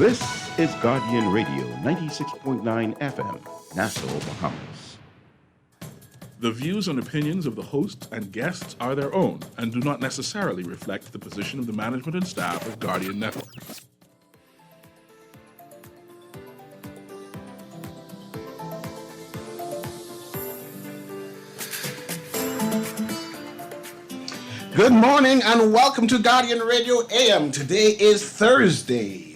This is Guardian Radio 96.9 FM, Nassau, Bahamas. The views and opinions of the host and guests are their own and do not necessarily reflect the position of the management and staff of Guardian Network. Good morning and welcome to Guardian Radio AM. Today is Thursday,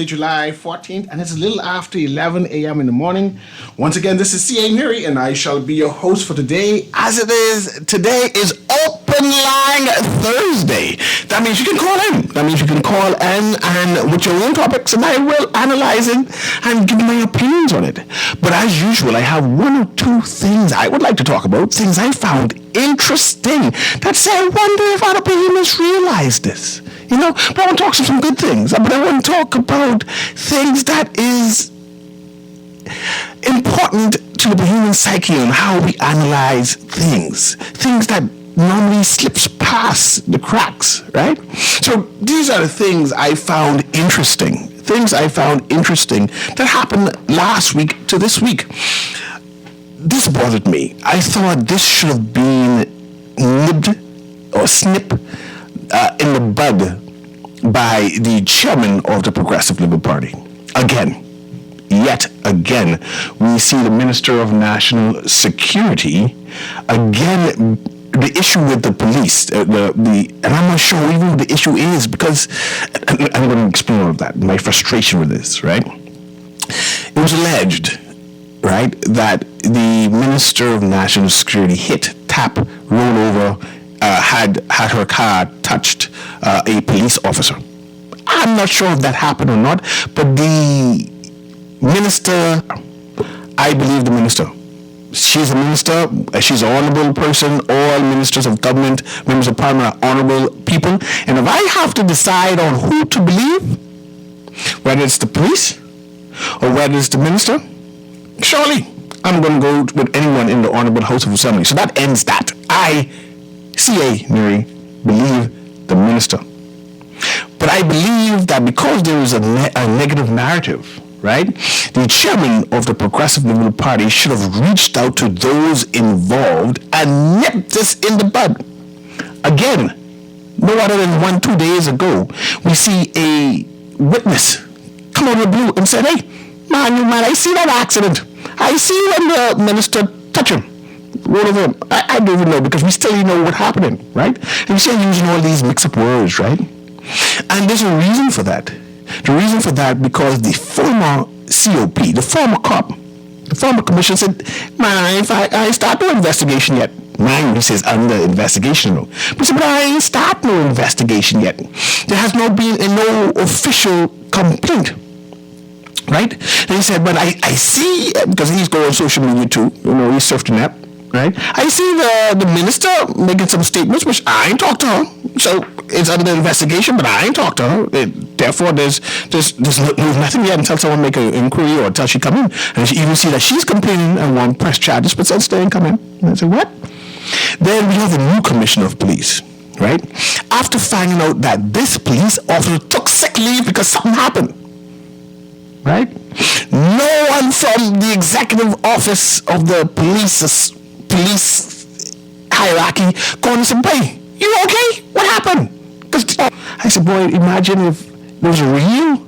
July 14th, and it's a little after 11 a.m. in the morning. Once again, this is C.A. Newry, and I shall be your host for today. As it is, today is Open Line Thursday. That means you can call in. That means you can call in and with your own topics, and I will analyze it and give my opinions on it. But as usual, I have one or two things I would like to talk about, things I found interesting that say, I wonder if other Bahamians realize this. You know, but I want to talk some good things. But I want to talk about things that is important to the Bahamian psyche and how we analyze things. Things that normally slips past the cracks, right? So these are the things I found interesting. Things I found interesting that happened last week to this week. This bothered me. I thought this should have been nipped or snipped in the bud by the chairman of the Progressive Liberal Party. Yet again, we see the Minister of National Security, again, the issue with the police, and I'm not sure even what the issue is, because I'm going to explain all of that, my frustration with this, right? It was alleged, right, that the Minister of National Security rolled over, had her car touched a police officer. I'm not sure if that happened or not, but the minister, I believe the minister. She's a minister, she's an honorable person. All ministers of government, members of parliament are honorable people. And if I have to decide on who to believe, whether it's the police or whether it's the minister, surely I'm going to go with anyone in the Honorable House of Assembly. So that ends that. I, C.A. Newry, believe the minister. But I believe that because there is a negative narrative, right, the chairman of the Progressive Liberal Party should have reached out to those involved and nipped this in the bud. Again, no other than 1-2 days ago, we see a witness come out of the blue and said, hey, man, I see that accident. I see when the minister touched him. Roll over him. I don't even know, because we still don't know what happened, right? And we still using all these mix-up words, right? And there's a reason for that. The reason for that, because the former COP, the former cop, the former commissioner said, man, I ain't start no investigation yet. Mind, he says, under investigation. No. But he said, but I ain't start no investigation yet. There has not been no official complaint. Right? And he said, but I see, because he's going on social media too, you know, he's surfing that, right? I see the minister making some statements, which I ain't talked to her. So it's under investigation, but I ain't talked to her. Therefore, there's nothing yet until someone make an inquiry or until she come in. And you even see that she's complaining and want press charges, but since they ain't come in. And I said, what? Then we have a new commissioner of police, right? After finding out that this police officer took sick leave because something happened, right? No one from the executive office of the police hierarchy going to say, hey, you okay? What happened? I said, boy, imagine if there was a real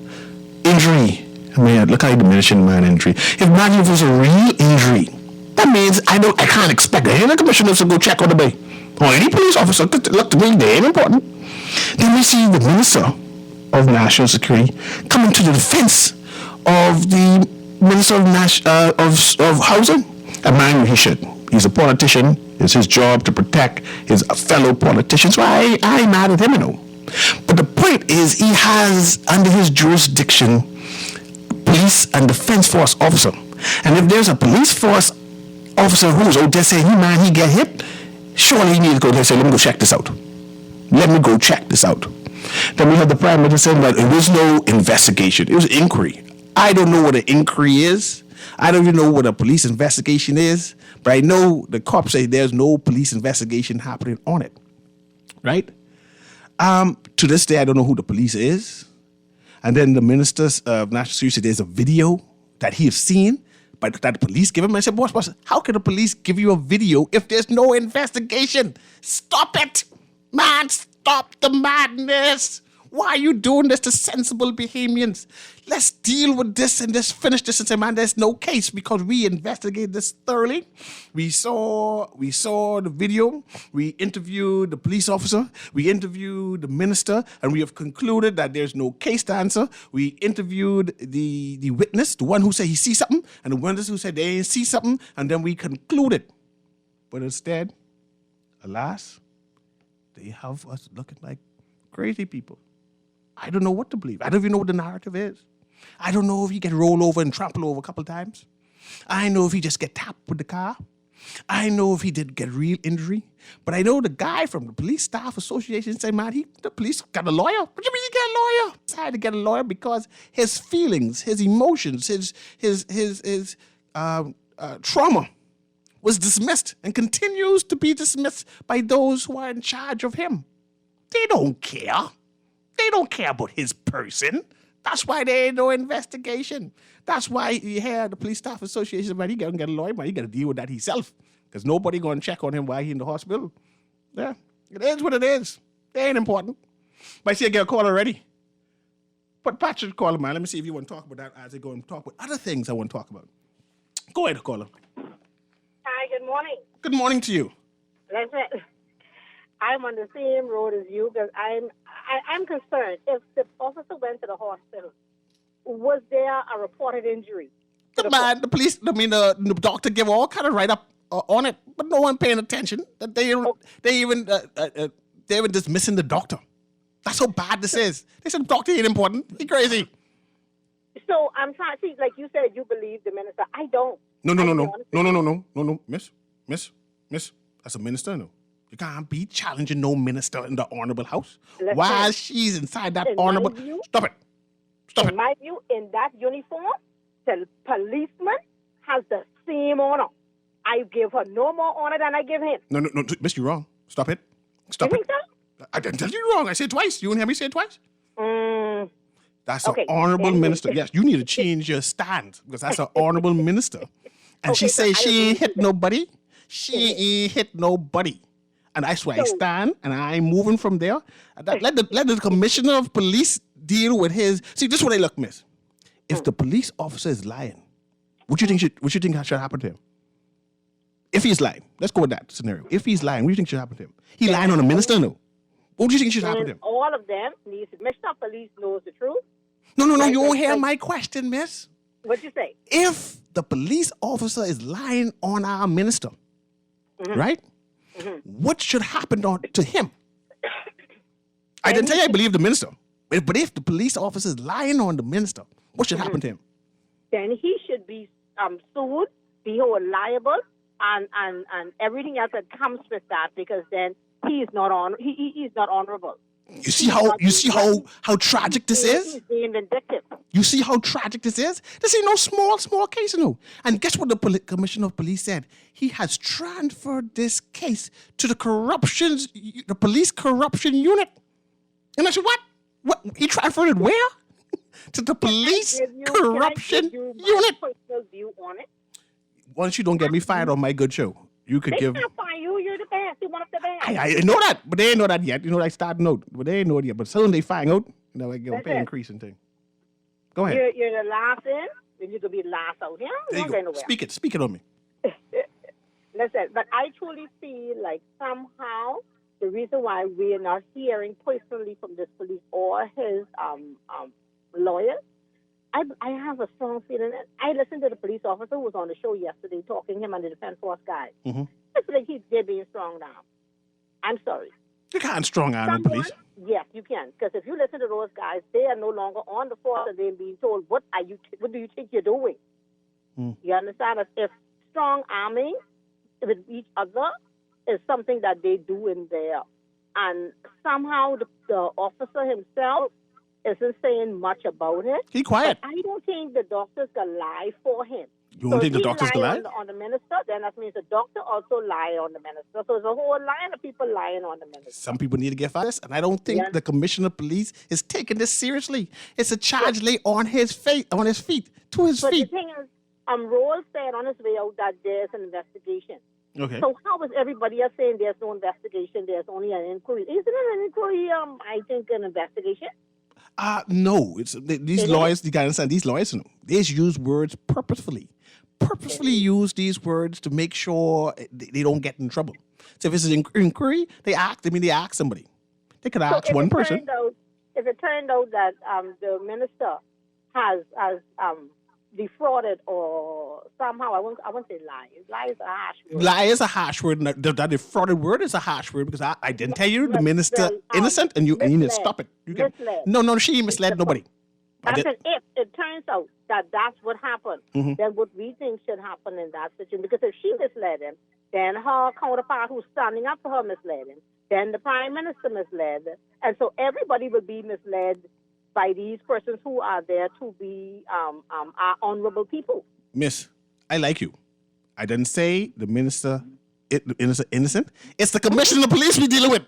injury. I mean, look how you diminishing my injury. Imagine if it was a real injury. That means I can't expect any commissioner to go check on the bay or any police officer. Look, to me, they ain't important. Then we see the Minister of National Security coming to the defense of the Minister of Housing. And mind you, he should. He's a politician. It's his job to protect his fellow politicians. So I ain't mad at him, you know. But the point is, he has under his jurisdiction police and defense force officer. And if there's a police force officer who's out there saying, he get hit, surely he needs to go there and say, let me go check this out. Let me go check this out. Then we have the Prime Minister saying that it was no investigation. It was inquiry. I don't know what an inquiry is. I don't even know what a police investigation is. But I know the cops say there's no police investigation happening on it. Right? To this day, I don't know who the police is. And then the Minister of National Security said there's a video that he has seen, but that the police give him. I said, boss, how can the police give you a video if there's no investigation? Stop it, man. Stop the madness. Why are you doing this to sensible Bahamians? Let's deal with this and just finish this and say, man, there's no case because we investigated this thoroughly. We saw the video. We interviewed the police officer. We interviewed the minister, and we have concluded that there's no case to answer. We interviewed the witness, the one who said he sees something, and the witness who said they see something, and then we concluded. But instead, alas, they have us looking like crazy people. I don't know what to believe. I don't even know what the narrative is. I don't know if he get rolled over and trampled over a couple times. I know if he just get tapped with the car. I know if he did get real injury. But I know the guy from the Police Staff Association said, man, the police got a lawyer. What do you mean he got a lawyer? He had to get a lawyer because his feelings, his emotions, his trauma was dismissed and continues to be dismissed by those who are in charge of him. They don't care. They don't care about his person. That's why there ain't no investigation. That's why you hear the Police Staff Association, man, he got to get a lawyer, man, he got to deal with that himself. Because nobody going to check on him while he's in the hospital. Yeah, it is what it is. It ain't important. But I see I get a call already. But Patrick, call him, man. Let me see if you want to talk about that as I go and talk about other things I want to talk about. Go ahead, caller. Hi, good morning. Good morning to you. Listen, I'm on the same road as you because I'm concerned. If the officer went to the hospital, was there a reported injury? The police, the doctor gave all kind of write-up on it, but no one paying attention. That they even dismissing the doctor. That's how bad this is. They said the doctor ain't important. He crazy. So I'm trying to see, like you said, you believe the minister. I don't. No, miss. That's a minister, no. You can't be challenging no minister in the honorable house. While she's inside that honorable... Stop it. In my view, in that uniform, the policeman has the same honor. I give her no more honor than I give him. No, miss, you're wrong. Stop it. You think so? I didn't tell you wrong. I said it twice. You wouldn't have me say it twice? That's an honorable minister. Yes, you need to change your stand because that's an honorable minister. And she says she ain't hit nobody. She ain't hit nobody. And that's why I stand, and I'm moving from there. Let the commissioner of police deal with his. See, this is what I look, miss. If the police officer is lying, what you think should happen to him? If he's lying, let's go with that scenario. If he's lying, what do you think should happen to him? He lying on a minister, no? What do you think should happen to him? All of them needs to. Commissioner of police knows the truth. No, you won't hear my question, miss. What you say? If the police officer is lying on our minister, right? What should happen to him? I didn't tell you I believe the minister. But if the police officer is lying on the minister, what should happen to him? Then he should be sued, be held liable, and everything else that comes with that, because then he is not honorable. You see how tragic this is? He's being vindictive. You see how tragic this is? This ain't no small case, no. And guess what the commissioner of police said? He has transferred this case to the police corruption unit. And I said, what? What? He transferred it where? To the police corruption unit. Personal view on it? Once you don't get me fired on my good show, you could give. They can't fire you. You're the best. You're one of the best. I know that, but they ain't know that yet. You know, I starting out, but they ain't know it yet. But soon they find out, I get a pay increase and thing. Go ahead. You're the last in, then you could be the last out. You don't go nowhere. Speak it on me. Listen, but I truly feel like somehow the reason why we are not hearing personally from this police or his lawyers, I have a strong feeling. I listened to the police officer who was on the show yesterday talking him and the defense force guy. It's like they're being strong now. I'm sorry. You can't strong arm the police. Yes, you can. Because if you listen to those guys, they are no longer on the force and they're being told, what do you think you're doing? You understand? If strong arming with each other is something that they do in there. And somehow the officer himself isn't saying much about it. He quiet. But I don't think the doctors can lie for him. You don't think the doctors can lie? On the minister, then that means the doctor also lie on the minister. So there's a whole line of people lying on the minister. Some people need to get fired, and I don't think the commissioner of police is taking this seriously. It's a charge laid on his feet, to his feet. But the thing is, Roll said on his way out that there's an investigation. Okay. So how is everybody else saying there's no investigation? There's only an inquiry. Isn't it an inquiry? I think an investigation. No. It's these lawyers. You gotta understand. These lawyers, they use words purposefully. Purposefully use these words to make sure they don't get in trouble. So if it's an inquiry, they ask somebody. They could ask one person. If it turned out that the minister has defrauded or somehow, I won't say lie. Lie is a harsh word. Lie is a harsh word. That defrauded word is a harsh word because I didn't tell you the minister innocent and you need to stop it. No, she misled nobody. I said if it turns out that that's what happened, then what we think should happen in that situation, because if she misled him, then her counterpart who's standing up for her misled him, then the prime minister misled, and so everybody will be misled by these persons who are there to be are honorable people. Miss, I like you. I didn't say the minister innocent. It's the commissioner of police we're dealing with.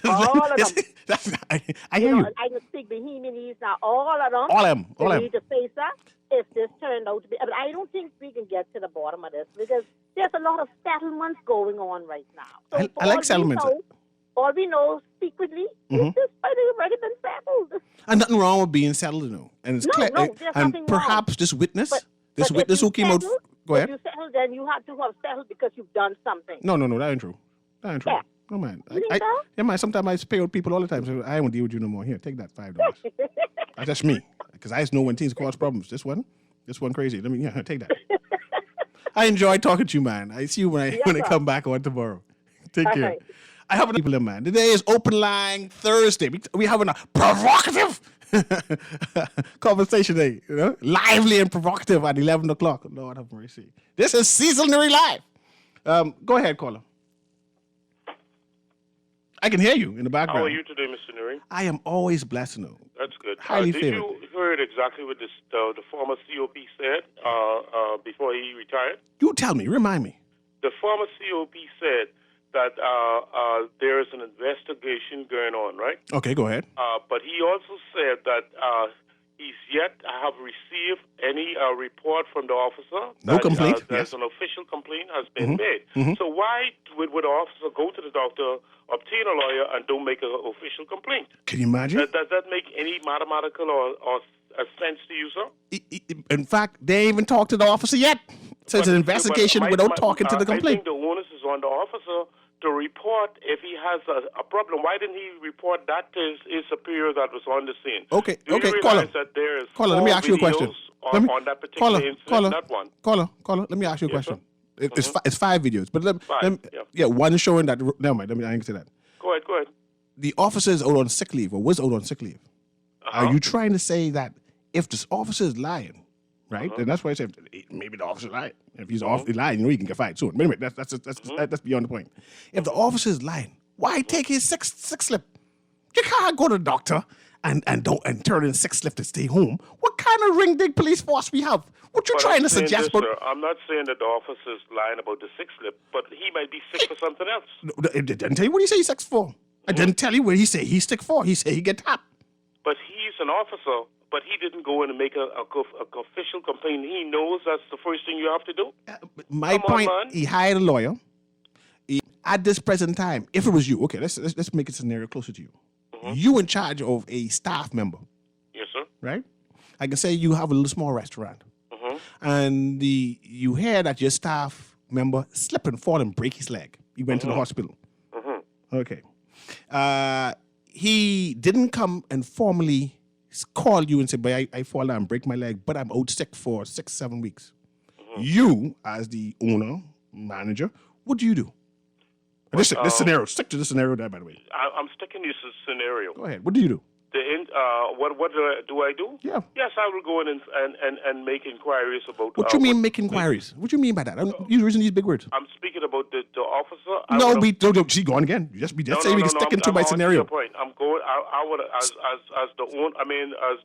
All of them. I hear you. I can speak Bohemianese now. All of them. All of them. They need to face that if this turned out to be. But I don't think we can get to the bottom of this because there's a lot of settlements going on right now. So I like settlements. All we know secretly is this fight has already been settled. And nothing wrong with being settled, And it's clear. No, there's and nothing perhaps wrong. this witness, But witness who came out. Go ahead. If you settle, then you have to have settled because you've done something. No, that ain't true. That ain't true. Yeah. No, man. You think so? Yeah, man. Sometimes I pay out people all the time, so I won't deal with you no more. Here, take that $5. That's just me. Because I just know when things cause problems. This one crazy. Take that. I enjoy talking to you, man. I see you when I come back on tomorrow. Take care. Right. I have people in mind. Today is Open Line Thursday. We having a provocative conversation today. Lively and provocative at 11 o'clock. Lord have mercy. This is Cecil Newry Live. Go ahead, caller. I can hear you in the background. How are you today, Mr. Newry? I am always blessed to know. That's good. Highly did favored. you hear exactly what the former COP said before he retired? You tell me. Remind me. The former COP said that there is an investigation going on, right? Okay, go ahead. But he also said that he's yet to have received any report from the officer. No complaint. There's an official complaint has been made. So why would the officer go to the doctor, obtain a lawyer, and don't make an official complaint? Can you imagine? Does that make any mathematical or sense to you, sir? In fact, they ain't even talked to the officer yet. So it's an investigation without talking to the complaint. I think the onus is on the officer to report if he has a problem. Why didn't he report that to his superior that was on the scene? Okay, Do you realize caller. that there is Caller, let me ask you a question. On that particular incident, not one. Caller, let me ask you a question. It's 5 videos, but one showing that. Never mind. Let me answer that. Go ahead. The officer is out on sick leave, or was out on sick leave. Are you trying to say that if this officer is lying, right? Then that's why I said maybe the officer lied. If he's lying, he can get fired soon. But anyway, that's beyond the point. If the officer is lying, why take his sick slip? You can't go to the doctor and turn in sick slip to stay home. What kind of ring-dig police force we have? What you trying to suggest? Sir, I'm not saying that the officer is lying about the sick slip, but he might be sick for something else. I didn't tell you what he say he's sick for. I didn't tell you what he say he's sick for. He said he get tapped. But he's an officer, but he didn't go in and make an official complaint. He knows that's the first thing you have to do. My point, he hired a lawyer. At this present time, if it was you, okay, let's make a scenario closer to you. You in charge of a staff member. Yes, sir. Right? I can say you have a little small restaurant. And you hear that your staff member slip and fall and break his leg. He went to the hospital. Okay. He didn't come and formally call you and say, but I fall down and break my leg, but I'm out sick for 6-7 weeks. You, as the owner, manager, what do you do? This scenario, stick to this scenario there, by the way. I'm sticking to this scenario. Go ahead. What do you do? what do I do? Yeah. Yes, I will go in and make inquiries about. What you mean make inquiries? What you mean by that? You're using these big words. I'm speaking about the officer. No, she gone again. We just say we can stick into my scenario. Point. I'm going. I would as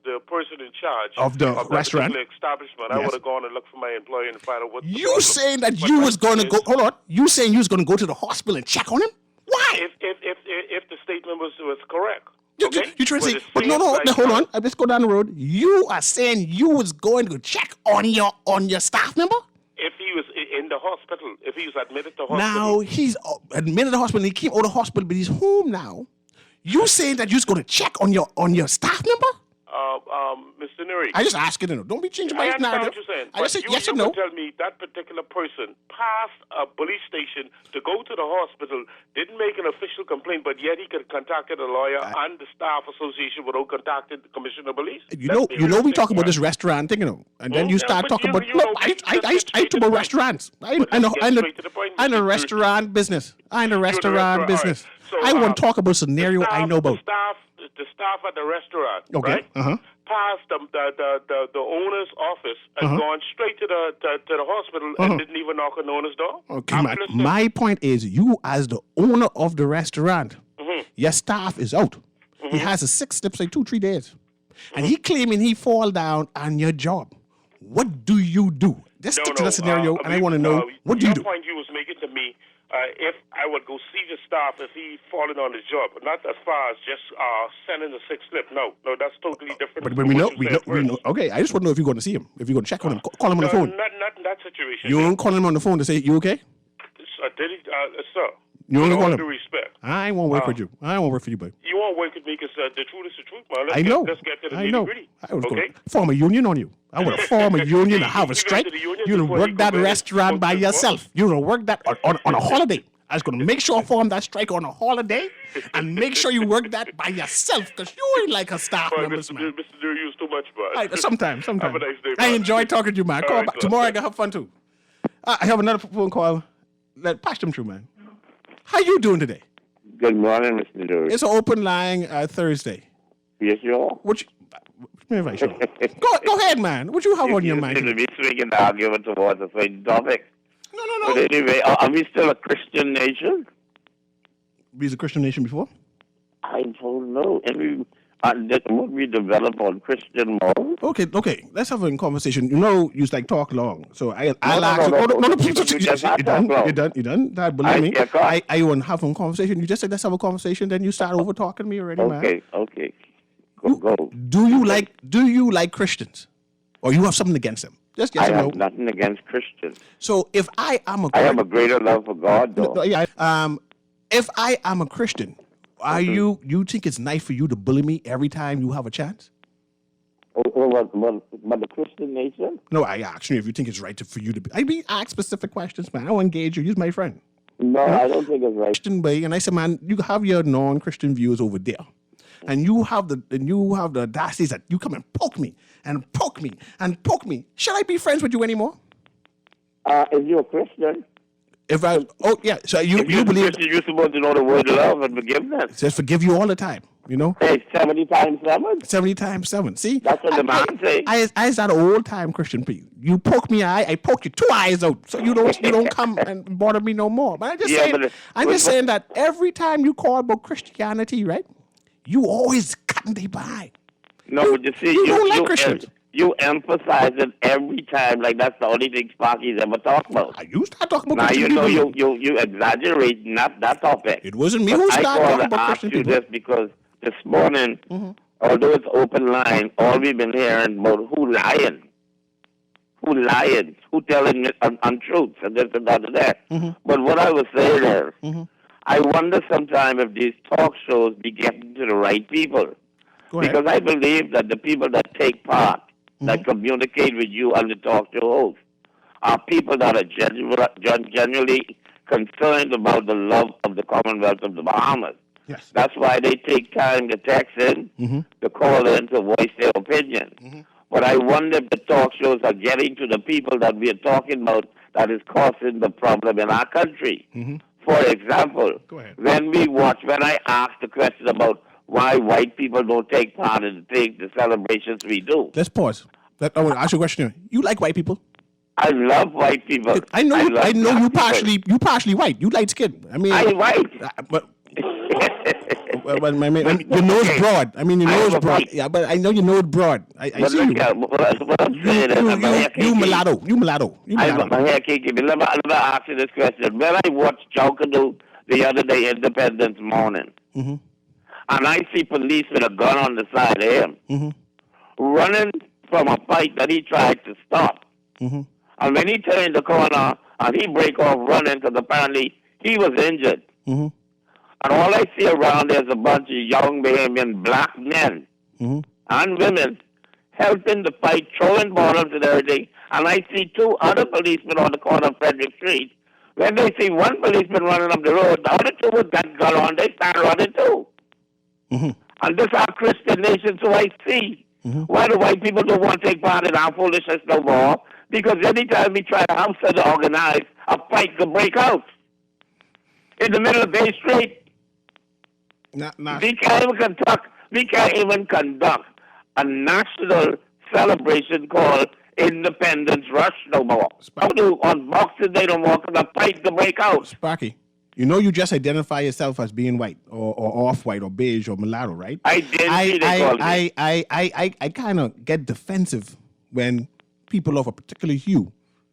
the person in charge of the restaurant establishment. Yes. I would have gone and looked for my employee and find out what. You saying that you was going to go? Hold on. You saying you was going to go to the hospital and check on him? Why? If the statement was correct. Okay? You trying to say? But no. Hold on. Let's go down the road. You are saying you was going to check on your staff member? If he was in the hospital, if he was admitted to hospital. Now he's admitted to the hospital. He came out of the hospital, but he's home now. You saying that you're just going to check on your staff member? Mr. Newry. I just ask it. Don't be changing my narrative. I understand what you're saying. I just said yes or you no. Tell me that particular person passed a police station to go to the hospital, didn't make an official complaint, but yet he could contacted a lawyer and the staff association without contacting the commissioner of police. You know, we talk about this restaurant thing, and then you start talking about. I talk about restaurants. I'm a restaurant business. I'm a restaurant business. So, I want to talk about a scenario I know about. The staff at the restaurant, okay, right? Passed the owner's office and gone straight to the hospital and didn't even knock on the owner's door. Okay, my point is, you as the owner of the restaurant, your staff is out. He has a sick slip, say 2-3 days, and he claiming he fall down on your job. What do you do? Just stick to the scenario, and I want to know what do you do. The point you was making to me. If I would go see the staff if he fallen on his job, not as far as just sending a sick slip. No, that's totally different. But we know. Okay, I just want to know if you're going to see him, if you're going to check on him, call him on the phone. Not in that situation. You don't call him on the phone to say you okay? Sir. You only call him. Due respect. I won't work with you. I won't work for you, boy. You won't work with me because the truth is the truth, man. Let's get to the nitty-gritty. I was going to form a union on you. I would have formed a union and have a strike. You would work that restaurant by yourself. You would work that on a holiday. I was going to make sure I form that strike on a holiday and make sure you work that by yourself because you ain't like a staff member, man. Mr. Newry, you use too much, man. Sometimes. Have a nice day, man. I enjoy talking to you, man. Call back. Tomorrow I can have fun, too. I have another phone call. Patch them through, man. How you doing today? Good morning, Mr. Newry. It's an open line Thursday. Yes, you are. Go ahead, man. What you have on your mind? You seem to be swinging the argument towards a certain topic. No. But anyway, are we still a Christian nation? We was a Christian nation before? I don't know. What we develop on Christian morals? Okay. Let's have a conversation. You know, you like talk long. So I'll ask you. You done? That believe me. I want to have a conversation. You just said let's have a conversation. Then you start over talking to me already, man. Okay. Go. Do you like Christians, or you have something against them? Just yes or no. I have nothing against Christians. So if I am I have a greater love for God, though. If I am a Christian, you think it's nice for you to bully me every time you have a chance? But the Christian nation? No, I asked you if you think it's right for you to be. I be ask specific questions, man. I will engage you. You're my friend. No, I don't think it's right. Christian way, and I said, man, you have your non-Christian views over there. And you have the audacity that you come and poke me. Should I be friends with you anymore? If you're a Christian. So you believe Christian, you're supposed to know the word love and forgiveness. It says forgive you all the time, you know? Hey, 70 times 7? 70 times 7. See? That's what the man says. I is that old time Christian people. You poke me I poke you 2 eyes out. So you don't come and bother me no more. But I'm just saying that every time you call about Christianity, right? You always cutting the behind. No, but you see, you like Christians. You emphasize it every time like that's the only thing Sparky's ever talked about. I used to talk about now Christian you know people. you exaggerate not that topic. It wasn't me who started talking about Christian people. I called to ask you this because this morning, although it's open line, all we've been hearing about who lying, who telling untruths, and this and that and that. But what I was saying is, I wonder sometimes if these talk shows be getting to the right people. Because I believe that the people that take part, that communicate with you on the talk show host, are people that are genuinely concerned about the love of the Commonwealth of the Bahamas. Yes. That's why they take time to text in, to call in, to voice their opinion. But I wonder if the talk shows are getting to the people that we are talking about that is causing the problem in our country. For example, when I asked the question about why white people don't take part in the celebrations we do. Let's pause. I want to ask you a question. You like white people? I love white people. I know love you black people. you partially white. You light skin. I mean, I'm white. But your nose broad. I mean, your nose broad. White. Yeah, but I know your nose broad. I see you. What I'm saying is, You mulatto. You mulatto. I'm my hair kinky. Let me ask you this question. When I watched Jonkadoo the other day, Independence Morning, and I see police with a gun on the side of him, running from a fight that he tried to stop. And when he turned the corner and he break off running because apparently he was injured. And all I see around is a bunch of young Bahamian black men and women helping the fight, throwing bottles and everything. And I see two other policemen on the corner of Frederick Street. When they see one policeman running up the road, the other two with that gun on, they start running too. And this is our Christian nation, so I see why the white people don't want to take part in our foolishness no more. Because anytime we try to help to organize, a fight could break out. In the middle of Bay Street, we can't even conduct a national celebration called Independence Rush no more. How do on Boxing Day no more because a fight could break out? Sparky, you know you just identify yourself as being white or off-white or beige or mulatto, right? I kind of get defensive when people of a particular hue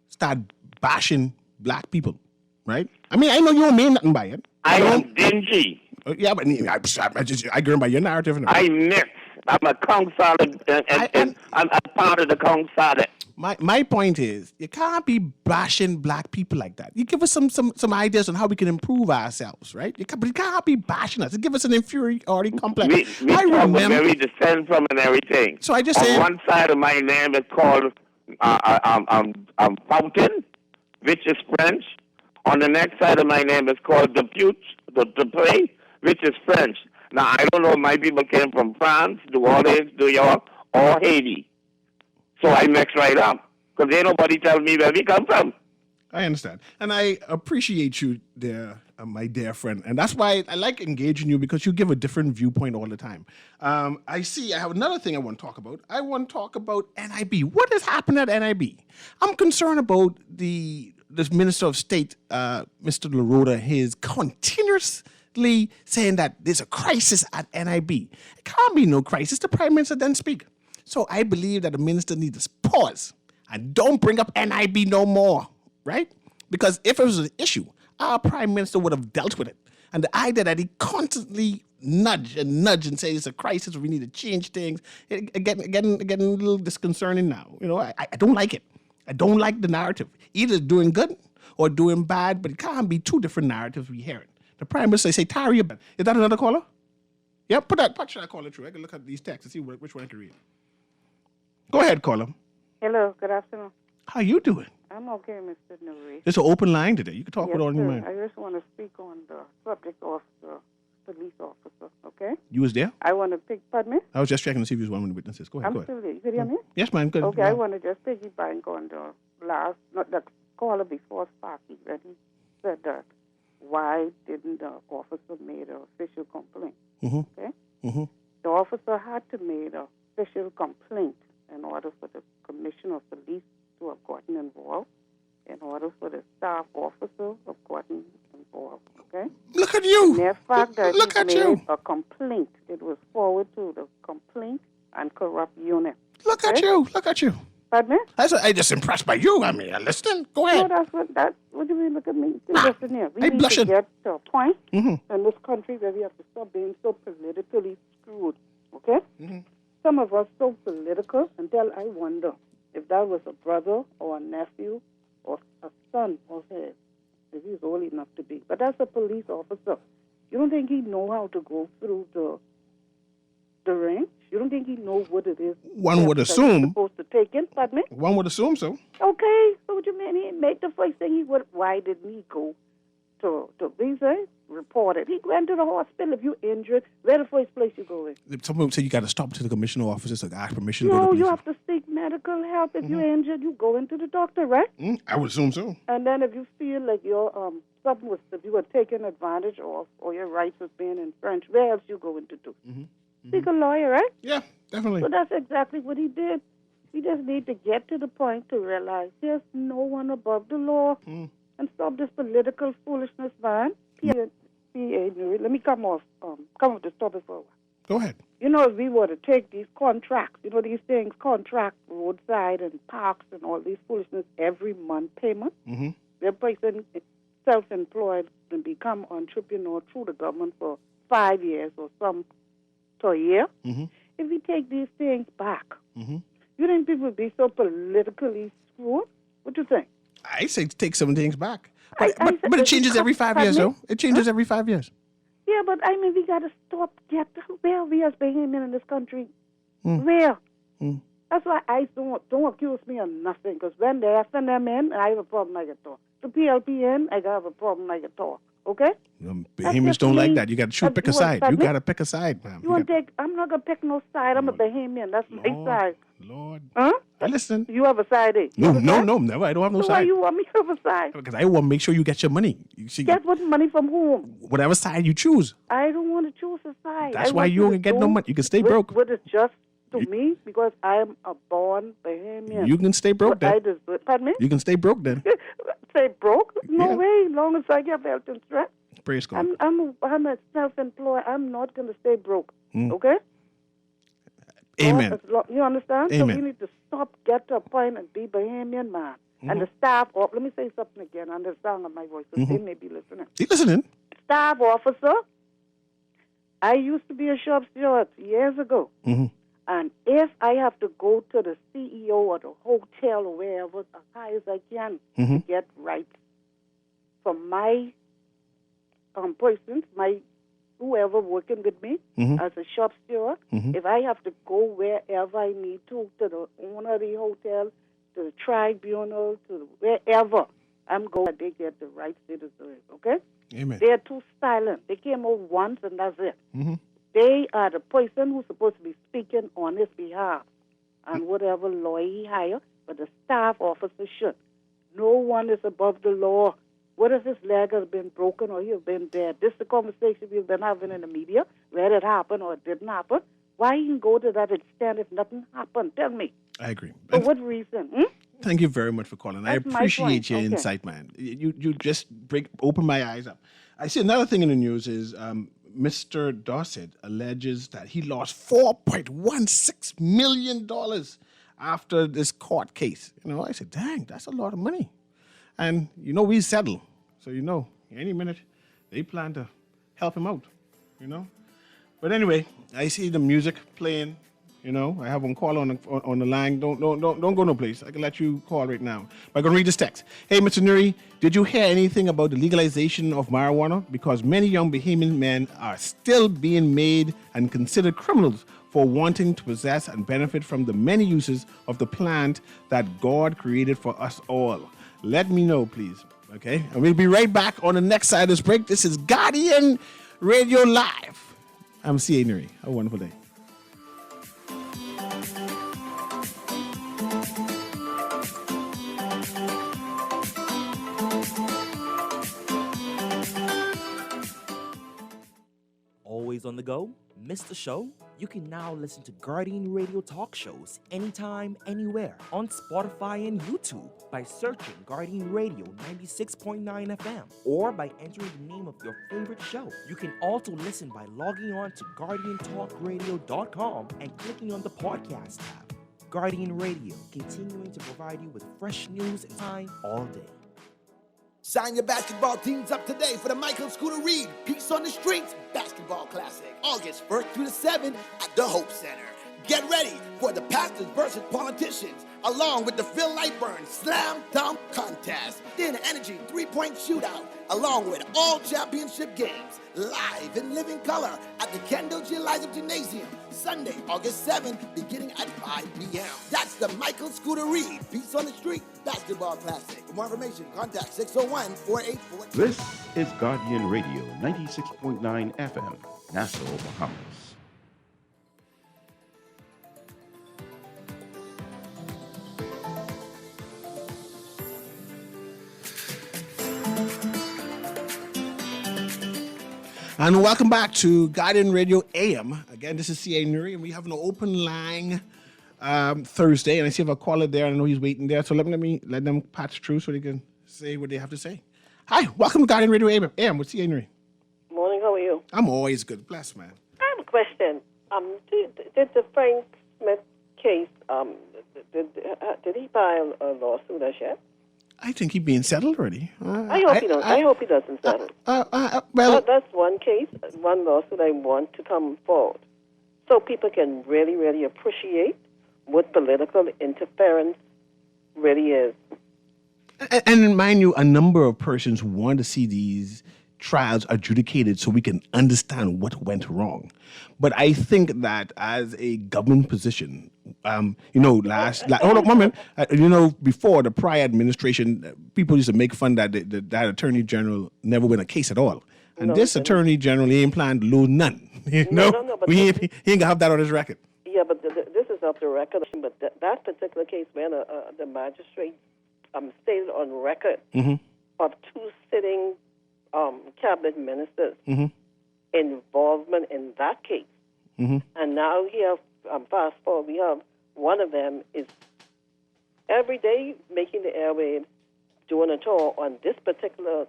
start bashing black people, right? I mean, I know you don't mean nothing by it. I am dingy. Yeah, but I go by your narrative. I mix. I'm a Kong Solid, and I'm a part of the Kong Solid. My point is, you can't be bashing black people like that. You give us some ideas on how we can improve ourselves, right? But you can't be bashing us. You give us an inferiority complex. We remember where we descend from and everything. So I just say one side of my name is called Fountain, which is French. On the next side of my name is called Dupuy, which is French. Now, I don't know if my people came from France, New Orleans, New York, or Haiti. So I mix right up. Because ain't nobody tell me where we come from. I understand. And I appreciate you there, my dear friend. And that's why I like engaging you, because you give a different viewpoint all the time. I have another thing I want to talk about. I want to talk about NIB. What has happened at NIB? I'm concerned about this Minister of State, Mr. LaRota, his continuously saying that there's a crisis at NIB. It can't be no crisis. The Prime Minister doesn't speak. So I believe that the minister needs to pause and don't bring up NIB no more, right? Because if it was an issue, our Prime Minister would have dealt with it. And the idea that he constantly nudge and say it's a crisis, we need to change things, getting a little disconcerting now. You know, I don't like it. I don't like the narrative. Either doing good or doing bad, but it can't be two different narratives we hear it. The Prime Minister say, Tari, is that another caller? Yeah, put that caller through. I can look at these texts and see which one I can read. Go ahead, caller. Hello, good afternoon. How you doing? I'm okay, Mr. Newry. It's an open line today. You can talk with all your mind. I just want to speak on the subject of the police officer, okay? You was there? I want to pardon me? I was just checking to see if you was one of the witnesses. Go ahead, I'm still there. You can hear me? Yes, ma'am. Good. Okay, I want to just piggyback on the caller before Sparky, when he said that why didn't the officer make an official complaint, okay? The officer had to make an official complaint in order for the commissioner of police to have gotten involved, in order for the staff officer to have gotten involved, okay? Look at you. And the fact that Look he at made you. a complaint, it was forward to the complaint and corrupt unit. Look at you. Look at you. Pardon me? I just impressed by you. I mean, listen. Go ahead. No, what do you mean? Look at me. Listen here. We need blushing. to get to a point in this country where we have to stop being so politically screwed, okay? Some of us so political until I wonder if that was a brother or a nephew or a son of his, if he's old enough to be. But that's a police officer. You don't think he know how to go through the range? You don't think he know what it is? One would assume. He's supposed to take in, pardon me? One would assume so. Okay, so what you mean? He made the first thing he would. Why didn't he go to visa, report it. He went to the hospital. If you injured, where the first place you go in? Someone said you got to stop to the commissioner offices to ask permission to go to No, police. you have to seek medical help. If you're injured, you go into the doctor, right? I would assume so. And then if you feel like your something was, if you were taken advantage of or your rights was being infringed, where else you going to do? Seek a lawyer, right? Yeah, definitely. So that's exactly what he did. He just need to get to the point to realize there's no one above the law and stop this political foolishness, man. Newry, let me come off this topic for a while. Go ahead. You know, if we were to take these contracts, you know, these things, contract, roadside and parks and all these foolishness, every month payment, the person self-employed can become entrepreneur through the government for 5 years or some to a year. If we take these things back, you think people would be so politically screwed? What do you think? I say take some things back. But, I but it changes every 5 years, Pardon though. It changes every 5 years. Yeah, but I mean, we got to stop. Where we as Bahamian in this country? Where? That's why I don't accuse me of nothing. Because when they send them in, I have a problem I get talk. The PLPN, I have a problem I get talk. Okay? Bahamians don't like that. You got to pick a side. You got to pick a side, ma'am. You want to take? I'm not gonna pick no side. I'm a Bahamian. That's my side. Lord. Huh? I listen. You have a side, eh? No, never. I don't have no So why side. you want me to have a side? Because I want to make sure you get your money. You see, Get what money from whom? whatever side you choose. I don't want to choose a side. That's I why want you to don't get no do money. You can stay broke. What is just to me because I'm a born Bahamian. You can stay broke What I then. deserve. Pardon me? You can stay broke then. Say broke? No Yeah. way. Long as I get health insurance. Praise God. I'm a self-employed. I'm not going to stay broke. Okay? Amen. You understand? Amen. So we need to stop, get to a point and be Bahamian, man. And the staff, let me say something again on the sound of my voice, because they may be listening. You listening? Staff officer, I used to be a shop steward years ago. And if I have to go to the CEO or the hotel or wherever as high as I can to get rights from my persons, my whoever working with me as a shop steward, if I have to go wherever I need to the owner of the hotel, to the tribunal, to wherever I'm going, they get the rights they deserve, okay? Amen. They're too silent. They came over once and that's it. They are the person who's supposed to be speaking on his behalf and whatever lawyer he hire, but the staff officer should. No one is above the law. What if his leg has been broken or he has been dead? This is the conversation we've been having in the media, whether it happened or it didn't happen. Why even go to that extent if nothing happened? Tell me. I agree. For what reason? Thank you very much for calling. I That's my appreciate point. your Okay. insight, man. You just open my eyes up. I see another thing in the news is Mr. Dossett alleges that he lost $4.16 million after this court case. I said, dang, that's a lot of money. And, we settle. So, any minute they plan to help him out, But anyway, I see the music playing. I have one call on the line. Don't go no place. I can let you call right now. But I'm gonna read this text. Hey, Mr. Newry, did you hear anything about the legalization of marijuana? Because many young Bahamian men are still being made and considered criminals for wanting to possess and benefit from the many uses of the plant that God created for us all. Let me know, please. Okay, and we'll be right back on the next side of this break. This is Guardian Radio Live. I'm C.A. Newry. Have a wonderful day. Always on the go? Missed the show? You can now listen to Guardian Radio talk shows anytime, anywhere on Spotify and YouTube by searching Guardian Radio 96.9 FM or by entering the name of your favorite show. You can also listen by logging on to GuardianTalkRadio.com and clicking on the podcast tab. Guardian Radio, continuing to provide you with fresh news and time all day. Sign your basketball teams up today for the Michael Scooter Reed Peace on the Streets Basketball Classic, August 1st through the 7th at the Hope Center. Get ready for the pastors versus politicians, along with the Phil Lightburn Slam Dunk Contest, then an Energy 3-point shootout, along with all championship games, live in living color at the Kendall G. Liza Gymnasium, Sunday, August 7th, beginning at 5 p.m. That's the Michael Scooter Reed Beats on the Street Basketball Classic. For more information, contact 601-484. This is Guardian Radio 96.9 FM, Nassau, Bahamas. And welcome back to Guardian Radio AM. Again, this is C.A. Newry, and we have an open line Thursday. And I see if a caller there. I know he's waiting there. So let them patch through so they can say what they have to say. Hi, welcome to Guardian Radio AM with C.A. Newry. Morning, how are you? I'm always good. Bless, man. I have a question. Did the Frank Smith case, did he file a lawsuit as yet? I think he's being settled already. I hope he doesn't settle. Well, that's one case, one lawsuit I want to come forward, so people can really, really appreciate what political interference really is. And mind you, a number of persons want to see these trials adjudicated so we can understand what went wrong. But I think that as a government position, hold on 1 minute. Before the prior administration, people used to make fun that that attorney general never win a case at all. And this attorney general, he ain't planning to lose none. No, but he ain't gonna have that on his record. Yeah, but this is off the record. But that particular case where the magistrate stated on record of two sitting cabinet ministers' involvement in that case. And now here, fast forward, we have one of them is every day making the airwaves, doing a tour on this particular,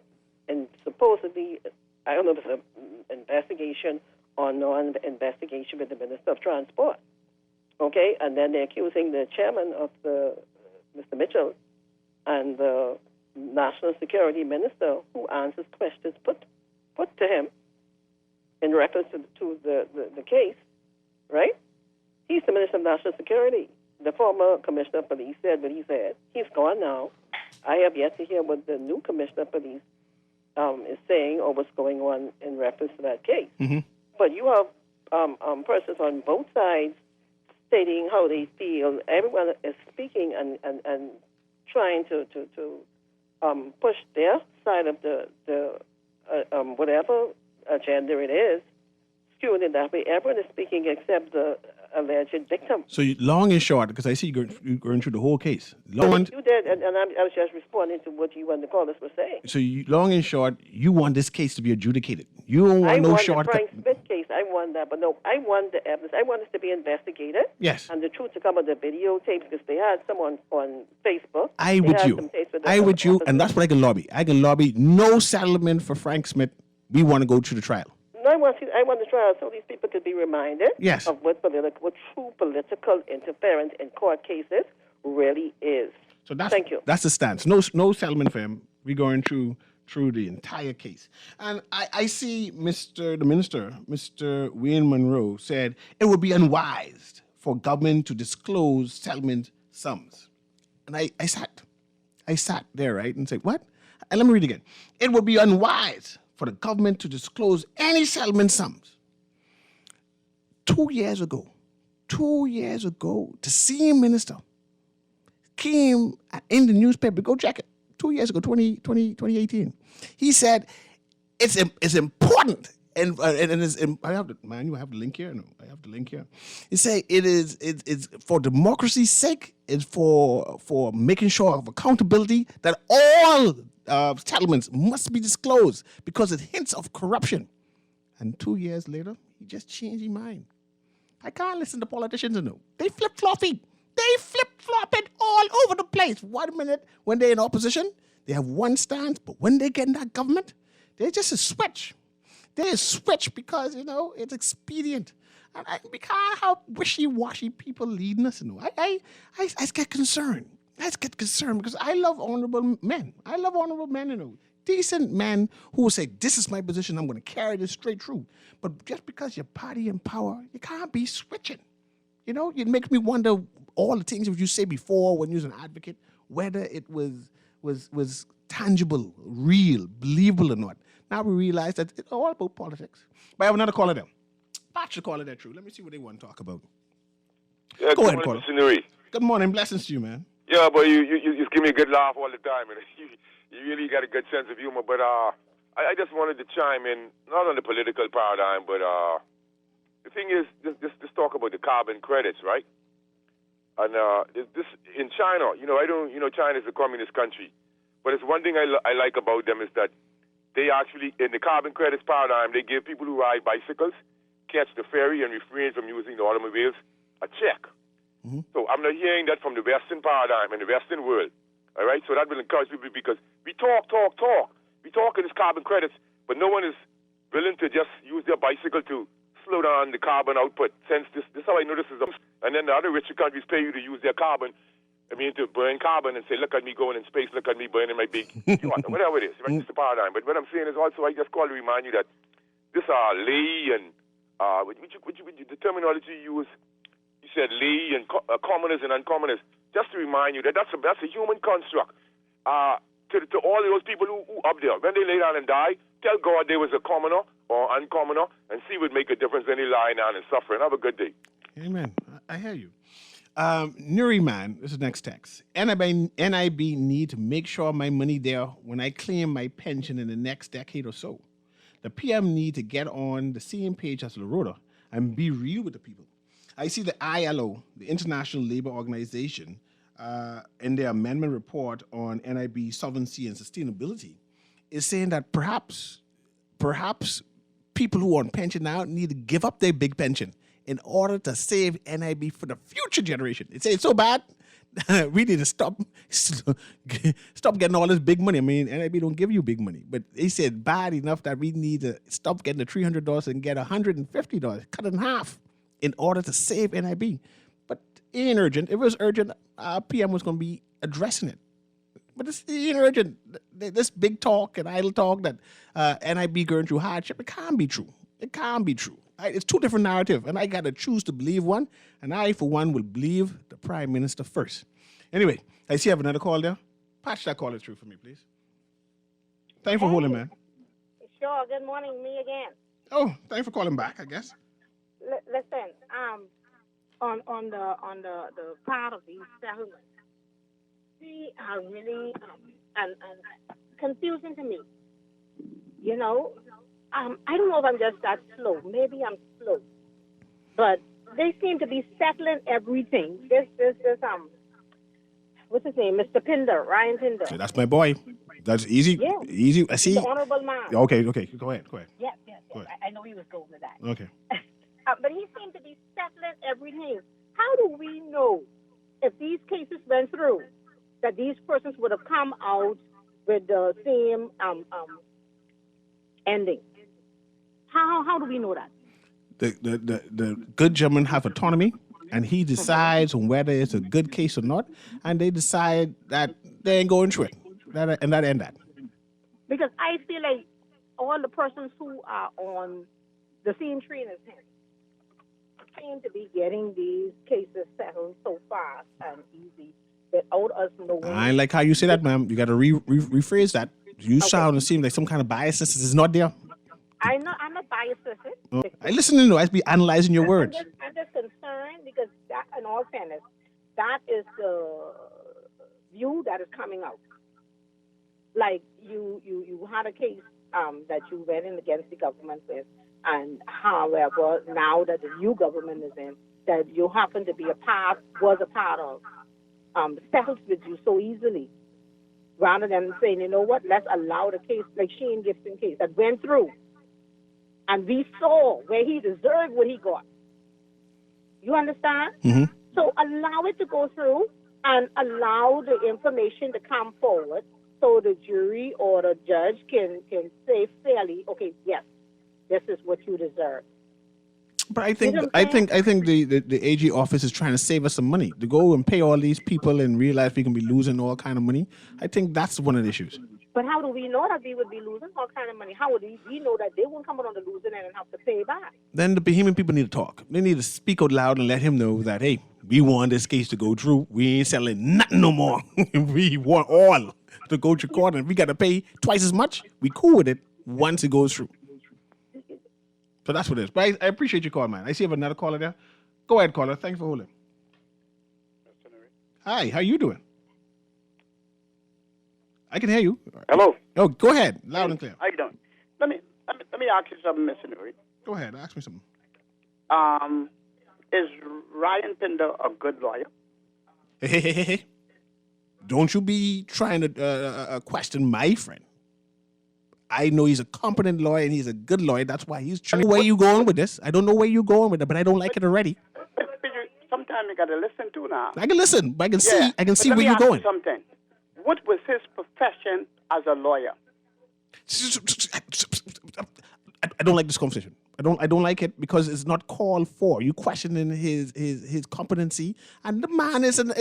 and supposedly, I don't know if it's an investigation or non-investigation with the Minister of Transport. Okay, and then they're accusing the chairman of Mr. Mitchell and the National Security Minister, who answers questions put to him in reference to the case, right? He's the Minister of National Security. The former Commissioner of Police said what he said. He's gone now. I have yet to hear what the new Commissioner of Police is saying or what's going on in reference to that case. But you have persons on both sides stating how they feel. Everyone is speaking and trying to push their side of the whatever agenda it is, skewing it that way. Everyone is speaking except the alleged victim. So long and short, because I see you going through the whole case. You did, and I was just responding to what you and the callers were saying. So long and short, you want this case to be adjudicated. You don't want no shortcut. I want the Frank Smith case. I want that, but no, I want the evidence. I want this to be investigated. Yes. And the truth to come of the videotapes, because they had someone on Facebook. I with you, and that's what I can lobby. I can lobby no settlement for Frank Smith. We want to go through the trial. No, I want the trial so these people could be reminded of what true political interference in court cases really is. So thank you. That's the stance. No settlement for him. We're going through the entire case. And I see the minister, Mr. Wayne Monroe, said it would be unwise for government to disclose settlement sums. And I sat there, right, and said, what? And let me read again. It would be unwise for the government to disclose any settlement sums. 2 years ago, the same minister came in the newspaper, go check it, 2 years ago, 2018. He said, it's important, and I have the link here. No, I have the link here. He said it's for democracy's sake, it's for making sure of accountability that all settlements must be disclosed because it hints of corruption. And 2 years later, he just changed his mind. I can't listen to politicians no. They flip-flopping. They flip-flopping all over the place. 1 minute when they're in opposition, they have one stance, but when they get in that government, they just switch. They switch because, it's expedient. And we can't have wishy-washy people leading us. I get concerned. I get concerned because I love honorable men. Decent men who will say, this is my position, I'm going to carry this straight through. But just because your party in power, you can't be switching. You know, it makes me wonder all the things that you say before when you was an advocate, whether it was tangible, real, believable or not. Now we realize that it's all about politics. But I have another caller there. Patch the caller there, true. Let me see what they want to talk about. Yeah, Go ahead, caller. Mr. Newry. Good morning. Blessings to you, man. Yeah, but you just give me a good laugh all the time, and you really got a good sense of humor. But I just wanted to chime in, not on the political paradigm, but the thing is, this talk about the carbon credits, right? And this in China, China is a communist country, but it's one thing I like about them is that they actually, in the carbon credits paradigm, they give people who ride bicycles, catch the ferry, and refrain from using the automobiles a check. Mm-hmm. So I'm not hearing that from the Western paradigm and the Western world. All right? So that will encourage people because we talk. We talk in this carbon credits, but no one is willing to just use their bicycle to slow down the carbon output. Since this is how I know this is. And then the other richer countries pay you to use their carbon, to burn carbon and say, look at me going in space, look at me burning my big, whatever it is. Right? It's the paradigm. But what I'm saying is also, I just call to remind you that this lay and the terminology you use, you said lay and commoners and uncommoners, just to remind you that that's a human construct. To all those people who up there, when they lay down and die, tell God they was a commoner or uncommoner and see would make a difference when they lie down and suffering. Have a good day. Amen. I hear you. Newry man, this is the next text. NIB need to make sure my money there when I claim my pension in the next decade or so. The PM need to get on the same page as Lorota and be real with the people. I see the ILO, the International Labour Organization, in their amendment report on NIB solvency and sustainability, is saying that perhaps people who are on pension now need to give up their big pension in order to save NIB for the future generation. They say it's so bad, we need to stop getting all this big money. I mean, NIB don't give you big money, but they said bad enough that we need to stop getting the $300 and get $150, cut it in half in order to save NIB. But it ain't urgent. If it was urgent, PM was going to be addressing it. But it's ain't urgent. This big talk and idle talk that NIB going through hardship, it can't be true. It can't be true. It's two different narratives, and I got to choose to believe one, and I, for one, will believe the Prime Minister first. Anyway, I see I have another call there. Patch that caller through for me, please. Thanks for holding, man. Sure. Good morning. Me again. Oh, thanks for calling back, I guess. Listen, on the part of these settlements, they are really and confusing to me. You know, I don't know if I'm just that slow. Maybe I'm slow, but they seem to be settling everything. This what's his name, Mr. Pinder, Ryan Pinder. So that's my boy. That's easy. Yeah. Easy. I see. He's an honorable man. Okay. Go ahead. Yes. I know he was going with that. Okay. But he seemed to be settling everything. How do we know if these cases went through that these persons would have come out with the same ending? How do we know that? The good gentlemen have autonomy, and he decides on whether it's a good case or not, and they decide that they ain't going through it. That end that. Because I feel like all the persons who are on the same train as him seem to be getting these cases settled so fast and easy without us knowing. I like how you say that, ma'am. You got to rephrase that. You sound and seem like some kind of biasness is not there. I'm not biased with it. I listen to you. I be analyzing your words. I'm just concerned because that, in all fairness, that is the view that is coming out. Like you had a case that you went in against the government with, and however, now that the new government is in, that you happen to be was a part of, settled with you so easily, rather than saying, you know what, let's allow the case, like Shane Gibson case, that went through, and we saw where he deserved what he got. You understand? Mm-hmm. So allow it to go through and allow the information to come forward so the jury or the judge can say fairly, okay, yes, this is what you deserve. But I think the AG office is trying to save us some money. To go and pay all these people and realize we can be losing all kind of money. I think that's one of the issues. But how do we know that we would be losing all kind of money? How would we know that they won't come out on the losing end and have to pay back? Then the Bahamian people need to talk. They need to speak out loud and let him know that, hey, we want this case to go through. We ain't selling nothing no more. We want all to go to court, and we got to pay twice as much. We cool with it once it goes through. So that's what it is. But I appreciate your call, man. I see you have another caller there. Go ahead, caller. Thanks for holding. Hi, how you doing? I can hear you. Hello. Oh, go ahead. Loud and clear. How you doing? Let me ask you something, Mr. Newry. Go ahead. Ask me something. Is Ryan Pinder a good lawyer? Hey. Don't you be trying to question my friend. I know he's a competent lawyer and he's a good lawyer. That's why he's trying. Where you going with this? I don't know where you're going with it, but I don't like it already. Sometimes you got to listen to now. I can listen, but I can see where you're going. Something. What was his profession as a lawyer? I don't like this conversation. I don't like it because it's not called for. You questioning his competency, and the man is an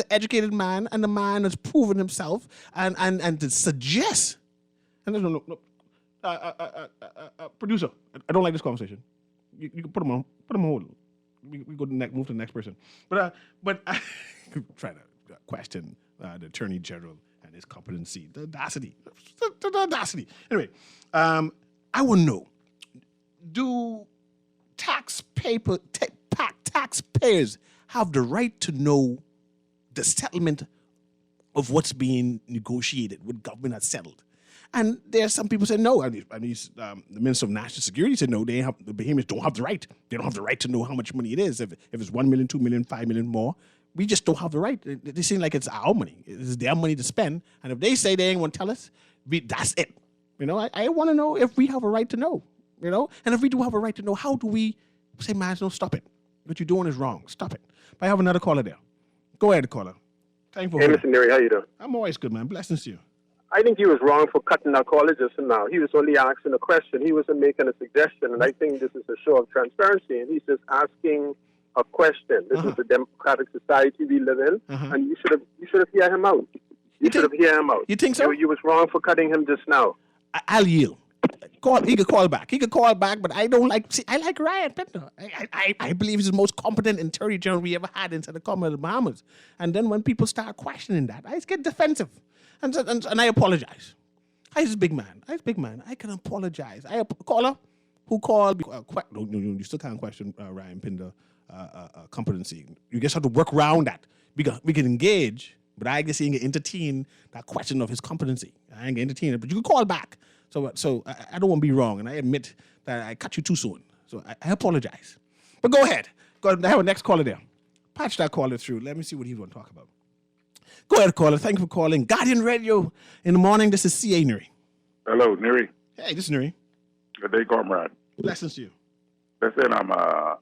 educated man, and the man has proven himself, and to suggest. And no. Producer, I don't like this conversation. You can put him on hold. We go to move to the next person. But I try to question the Attorney General and his competency, the audacity. Anyway, I want to know: do taxpayers have the right to know the settlement of what's being negotiated, what government has settled? And there's some people say no. The Minister of National Security said no. The Bahamians don't have the right. They don't have the right to know how much money it is. If it's 1 million, 2 million, 5 million more, we just don't have the right. They seem like it's our money. It's their money to spend. And if they say they ain't want to tell us, that's it. I want to know if we have a right to know. And if we do have a right to know, how do we say, man, no, stop it. What you're doing is wrong. Stop it. But I have another caller there. Go ahead, caller. Thank you for Mr. Newry, how you doing? I'm always good, man. Blessings to you. I think he was wrong for cutting our caller just now. He was only asking a question. He wasn't making a suggestion. And I think this is a show of transparency. And he's just asking a question. This is the democratic society we live in. And you should have heard him out. You should have heard him out. You think so? You was wrong for cutting him just now. I'll yield. He could call back. But I don't like. See, I like Ryan Pinder. I believe he's the most competent Attorney General we ever had inside the Commonwealth of the Bahamas. And then when people start questioning that, I just get defensive, and I apologize. He's a big man. I can apologize. Caller who called. No, you still can't question Ryan Pinder competency. You just have to work around that. We can engage, but I guess you can entertain that question of his competency. I ain't gonna entertain it, but you can call back. So I don't want to be wrong, and I admit that I cut you too soon. So I apologize. But go ahead. I have a next caller there. Patch that caller through. Let me see what he's going to talk about. Go ahead, caller. Thank you for calling. Guardian Radio in the morning. This is C.A. Newry. Hello, Newry. Hey, this is Newry. Good day, comrade. Blessings to you. Listen, I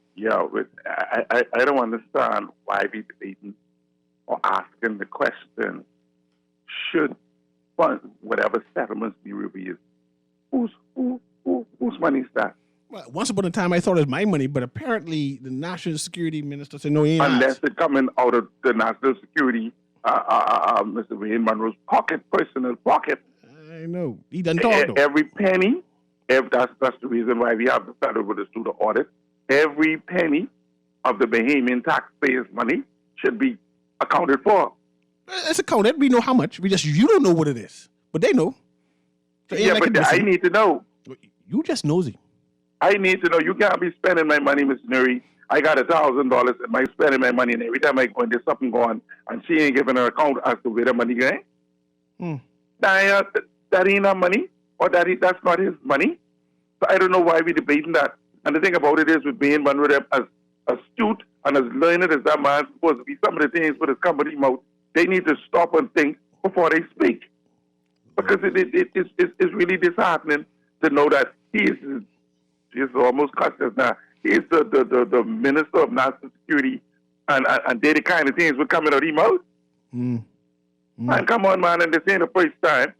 don't understand why we debating or asking the question, should whatever settlements be reviewed? Whose money is that? Well, once upon a time, I thought it was my money, but apparently the National Security Minister said, no, he ain't unless it's coming out of the National Security, Mr. Wayne Monroe's personal pocket. I know. He done talk, every penny, if that's the reason why we have the federal to do the audit, every penny of the Bahamian taxpayers' money should be accounted for. It's accounted. We know how much. You don't know what it is, but they know. So but I need to know. You just nosy. I need to know. You can't be spending my money, Mr. Newry. I got $1,000 and I'm spending my money, and every time I go and there's something going, and she ain't giving her account as to where the money going. That ain't our money, or that's not his money. So I don't know why we're debating that. And the thing about it is, with being one with them as astute and as learned as that man supposed to be, some of the things with his company mouth, they need to stop and think before they speak. Because it's really disheartening to know that he's almost cussed us now. He's the Minister of National Security, and they're the kind of things would come out of his mouth. Man, come on, man, and this ain't the first time.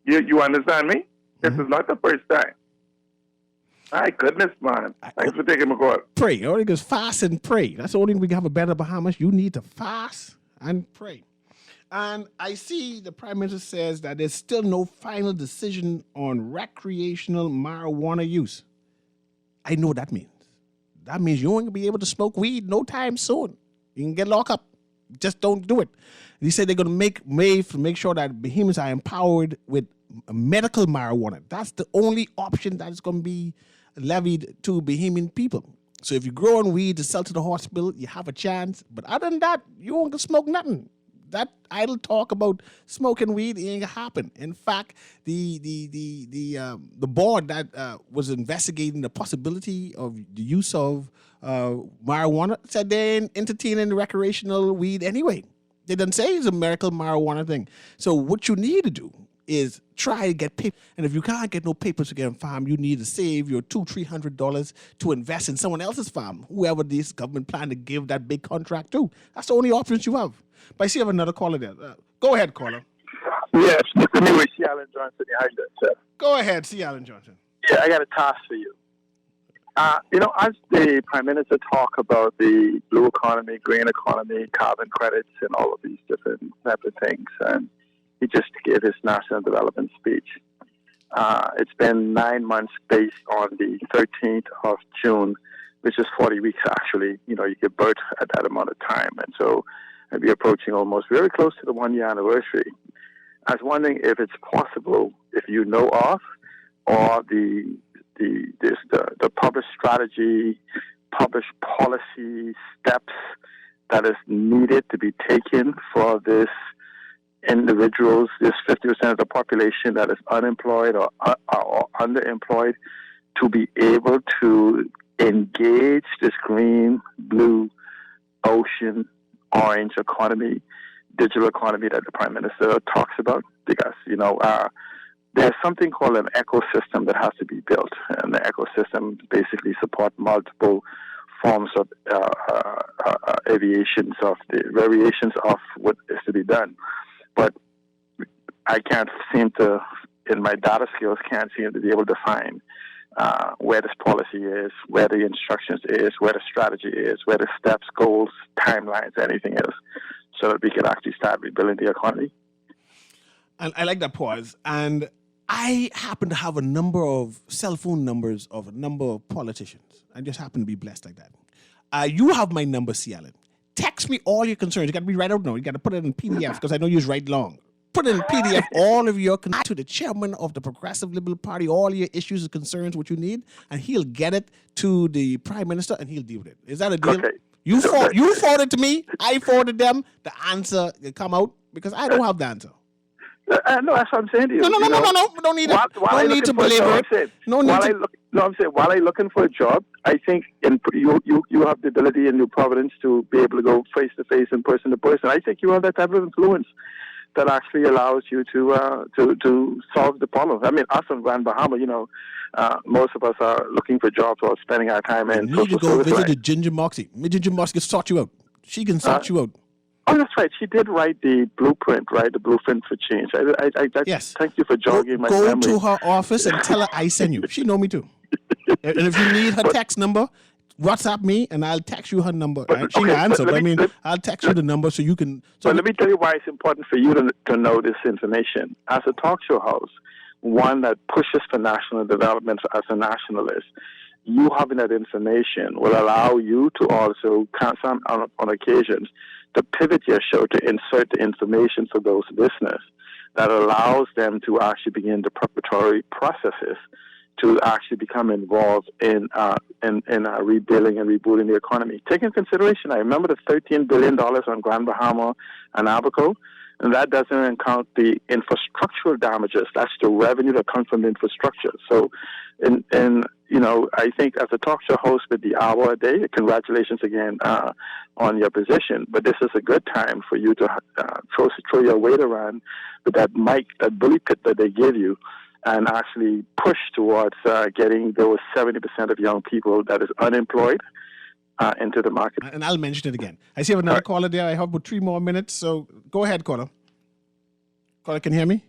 You understand me? This is not the first time. My goodness, man. Thanks for taking my call. Pray. All it goes fast and pray. That's the only thing we can have a better Bahamas. You need to fast and pray. And I see the Prime Minister says that there's still no final decision on recreational marijuana use. I know what that means. That means you ain't going to be able to smoke weed no time soon. You can get locked up. Just don't do it. He said they're going to make sure that Bahamians are empowered with medical marijuana. That's the only option that is going to be levied to Bahamian people. So if you're growing weed to sell to the hospital, you have a chance. But other than that, you won't smoke nothing. That idle talk about smoking weed ain't gonna happen. In fact, the board that was investigating the possibility of the use of marijuana said they ain't entertaining recreational weed anyway. They didn't say it's a medical marijuana thing. So what you need to do is try to get papers. And if you can't get no papers to get a farm, you need to save your $200-300 to invest in someone else's farm, whoever this government plan to give that big contract to. That's the only options you have. But I see you have another caller there. Go ahead, caller. Yes, Mr. Newry, C. Allen Johnson. How you doing, sir? Go ahead, C. Allen Johnson. Yeah, I got a task for you. As the Prime Minister talk about the blue economy, green economy, carbon credits, and all of these different types of things, and he just gave his national development speech. It's been 9 months based on the 13th of June, which is 40 weeks actually. You give birth at that amount of time, and so I'll be approaching almost very close to the 1 year anniversary. I was wondering if it's possible, if you know of, or the published strategy, published policy steps that is needed to be taken for this individuals, this 50% of the population that is unemployed or underemployed, to be able to engage this green, blue, ocean, orange economy, digital economy that the Prime Minister talks about. Because, there's something called an ecosystem that has to be built. And the ecosystem basically supports multiple forms of variations of what is to be done. But I can't seem to, in my data skills, can't seem to be able to find where this policy is, where the instructions is, where the strategy is, where the steps, goals, timelines, anything is, so that we can actually start rebuilding the economy. And I like that pause. And I happen to have a number of cell phone numbers of a number of politicians. I just happen to be blessed like that. You have my number, C. Allen. Text me all your concerns. You got to be right out now. You got to put it in PDF because I know you write long. Put it in PDF, all of your concerns to the chairman of the Progressive Liberal Party, all your issues and concerns, what you need, and he'll get it to the Prime Minister and he'll deal with it. Is that a deal? Okay. You forwarded to me, I forwarded them. The answer will come out because I don't have the answer. No, that's what I'm saying to you. No. We don't need it. No need to belabor it. While I'm looking for a job, I think you have the ability in your providence to be able to go face to face and person to person. I think you have that type of influence that actually allows you to solve the problem. I mean, us in Grand Bahama, most of us are looking for jobs or spending our time in social service. You need to go visit the Ginger Moxie. Ginger Moxie can sort you out. She can sort you out. Oh, that's right. She did write the blueprint, right? The blueprint for change. Yes. Thank you for jogging my memory. Go to her office and tell her I sent you. She know me too. And if you need her text number, WhatsApp me and I'll text you her number. She can answer, but I'll text you the number so you can. But let me tell you why it's important for you to know this information. As a talk show host, one that pushes for national development as a nationalist, you having that information will allow you to also, on occasions, to pivot your show to insert the information for those listeners that allows them to actually begin the preparatory processes to actually become involved in rebuilding and rebooting the economy. Take into consideration, I remember the $13 billion on Grand Bahama and Abaco, and that doesn't count the infrastructural damages. That's the revenue that comes from the infrastructure. So, I think as a talk show host with the hour a day, congratulations again on your position. But this is a good time for you to throw your weight around with that mic, that bully pit that they give you, and actually push towards getting those 70% of young people that is unemployed into the market. And I'll mention it again. I see I have another caller there. I have about 3 more minutes, so go ahead, caller. Caller, can you hear me?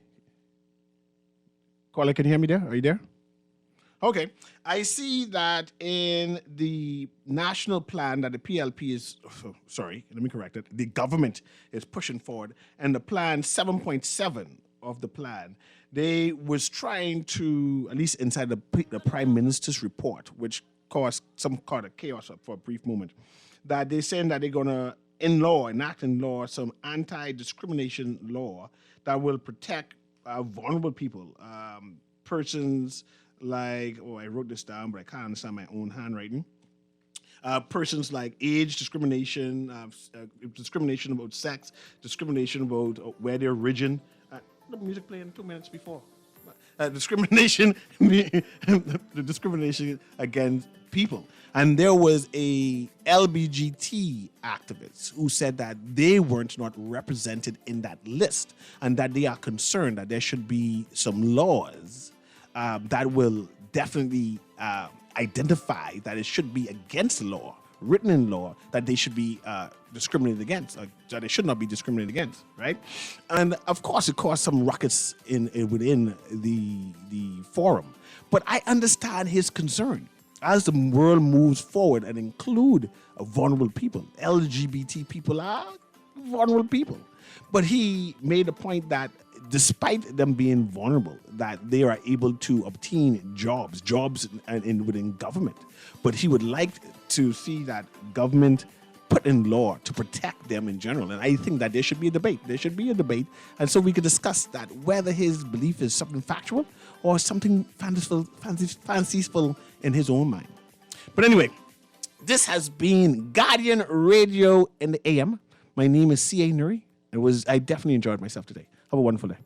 Caller, can you hear me there? Are you there? Okay. I see that in the national plan that the PLP is, sorry, let me correct it. The government is pushing forward. And the plan 7.7 of the plan, they was trying to, at least inside the Prime Minister's report, which caused some kind of chaos for a brief moment, that they're saying that they're going to enact in law some anti-discrimination law that will protect vulnerable people, persons like, I wrote this down, but I can't understand my own handwriting. Persons like age discrimination, discrimination about sex, discrimination about where they're origin. The music playing 2 minutes before. Discrimination, the discrimination against people. And there was a LBGT activist who said that they weren't not represented in that list and that they are concerned that there should be some laws that will definitely identify that it should be against the law, written in law, that they should be discriminated against, that they should not be discriminated against, right? And of course, it caused some ruckus within the forum. But I understand his concern as the world moves forward and include vulnerable people. LGBT people are vulnerable people. But he made a point that despite them being vulnerable, that they are able to obtain jobs within government. But he would like to see that government put in law to protect them in general. And I think that there should be a debate. There should be a debate. And so we could discuss that, whether his belief is something factual or something fanciful in his own mind. But anyway, this has been Guardian Radio in the AM. My name is C.A. Newry. I definitely enjoyed myself today. Have a wonderful day.